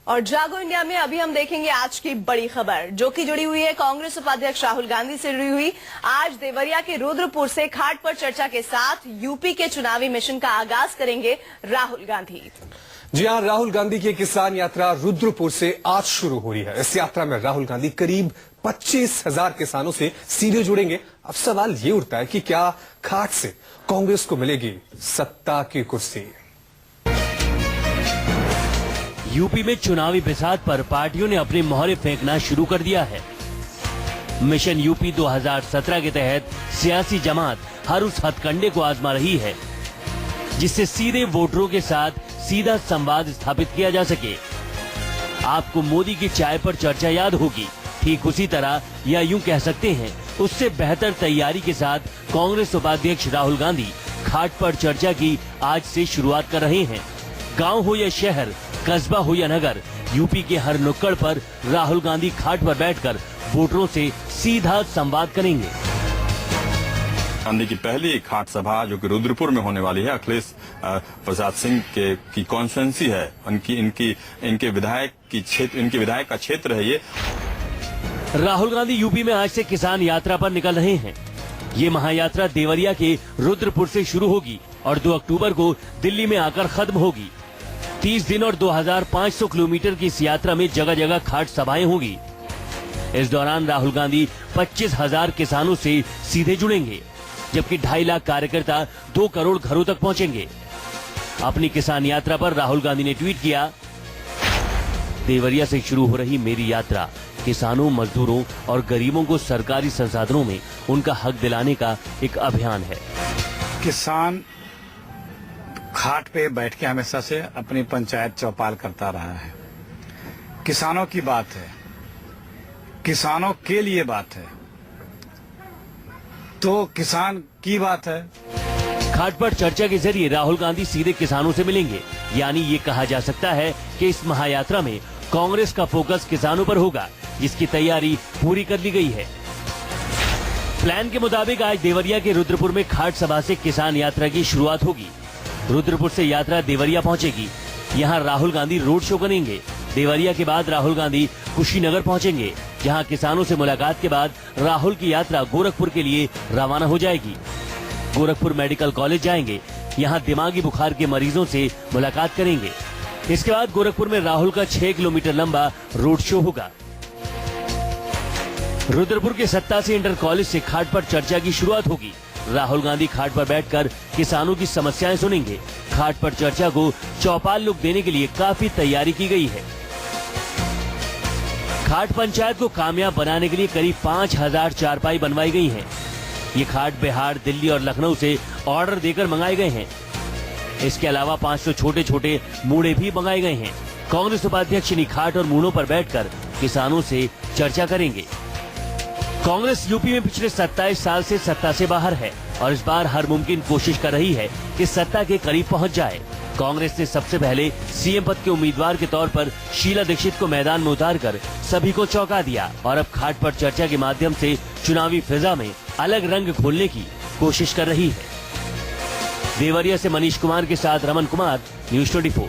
और जागो इंडिया में अभी हम देखेंगे आज की बड़ी खबर जो कि जुड़ी हुई है कांग्रेस उपाध्यक्ष राहुल गांधी से जुड़ी हुई। आज देवरिया के रुद्रपुर से खाट पर चर्चा के साथ यूपी के चुनावी मिशन का आगाज करेंगे राहुल गांधी। जी हां, राहुल गांधी की किसान यात्रा रुद्रपुर से आज शुरू हो रही है। इस यात्रा में राहुल गांधी करीब 25,000 किसानों से सीधे जुड़ेंगे। अब सवाल ये उठता है कि क्या खाट से कांग्रेस को मिलेगी सत्ता की कुर्सी। यूपी में चुनावी बिसात पर पार्टियों ने अपने मोहरे फेंकना शुरू कर दिया है। मिशन यूपी 2017 के तहत सियासी जमात हर उस हथकंडे को आजमा रही है जिससे सीधे वोटरों के साथ सीधा संवाद स्थापित किया जा सके। आपको मोदी की चाय पर चर्चा याद होगी, ठीक उसी तरह या यूं कह सकते हैं उससे बेहतर तैयारी के साथ कांग्रेस उपाध्यक्ष राहुल गांधी खाट पर चर्चा की आज से शुरुआत कर रहे हैं। गांव हो या शहर, कस्बा हो या नगर, यूपी के हर नुक्कड़ पर राहुल गांधी खाट पर बैठकर वोटरों से सीधा संवाद करेंगे। गांधी की पहली खाट सभा जो कि रुद्रपुर में होने वाली है, अखिलेश प्रसाद सिंह की कॉन्स्टिट्यूएंसी है, इनके विधायक का क्षेत्र है ये। राहुल गांधी यूपी में आज से किसान यात्रा पर निकल रहे हैं। ये महायात्रा देवरिया के रुद्रपुर से शुरू होगी और 2 अक्टूबर को दिल्ली में आकर खत्म होगी। 30 दिन और 2500 किलोमीटर की इस यात्रा में जगह जगह खाट सभाएं होगी। इस दौरान राहुल गांधी 25,000 किसानों से सीधे जुड़ेंगे, जबकि 2.5 लाख कार्यकर्ता 2 करोड़ घरों तक पहुंचेंगे। अपनी किसान यात्रा पर राहुल गांधी ने ट्वीट किया, देवरिया से शुरू हो रही मेरी यात्रा किसानों, मजदूरों और गरीबों को सरकारी संसाधनों में उनका हक दिलाने का एक अभियान है। किसान खाट पे बैठ के हमेशा से अपनी पंचायत चौपाल करता रहा है। किसानों की बात है, किसानों के लिए बात है, तो किसान की बात है। खाट पर चर्चा के जरिए राहुल गांधी सीधे किसानों से मिलेंगे, यानी ये कहा जा सकता है कि इस महायात्रा में कांग्रेस का फोकस किसानों पर होगा, जिसकी तैयारी पूरी कर ली गई है। प्लान के मुताबिक आज देवरिया के रुद्रपुर में खाट सभा से किसान यात्रा की शुरुआत होगी। रुद्रपुर से यात्रा देवरिया पहुंचेगी। यहां राहुल गांधी रोड शो करेंगे। देवरिया के बाद राहुल गांधी कुशीनगर पहुंचेंगे, जहां किसानों से मुलाकात के बाद राहुल की यात्रा गोरखपुर के लिए रवाना हो जाएगी। गोरखपुर मेडिकल कॉलेज जाएंगे, यहां दिमागी बुखार के मरीजों से मुलाकात करेंगे। इसके बाद गोरखपुर में राहुल का 6 किलोमीटर लंबा रोड शो होगा। रुद्रपुर के 87 इंटर कॉलेज से खाट पर चर्चा की शुरुआत होगी। राहुल गांधी खाट पर बैठकर किसानों की समस्याएं सुनेंगे। खाट पर चर्चा को चौपाल लुक देने के लिए काफी तैयारी की गई है। खाट पंचायत को कामयाब बनाने के लिए करीब 5,000 चारपाई बनवाई गई हैं। ये खाट बिहार, दिल्ली और लखनऊ से ऑर्डर देकर मंगाए गए हैं। इसके अलावा 500 छोटे छोटे मूड़े भी मंगाए गए हैं। कांग्रेस उपाध्यक्ष इन्हीं खाट और मूड़ों पर बैठकर किसानों से चर्चा करेंगे। कांग्रेस यूपी में पिछले 27 साल से सत्ता से बाहर है और इस बार हर मुमकिन कोशिश कर रही है कि सत्ता के करीब पहुंच जाए। कांग्रेस ने सबसे पहले सीएम पद के उम्मीदवार के तौर पर शीला दीक्षित को मैदान में उतारकर सभी को चौंका दिया और अब खाट पर चर्चा के माध्यम से चुनावी फिजा में अलग रंग घोलने की कोशिश कर रही है। देवरिया से मनीष कुमार के साथ रमन कुमार, न्यूज़ 24।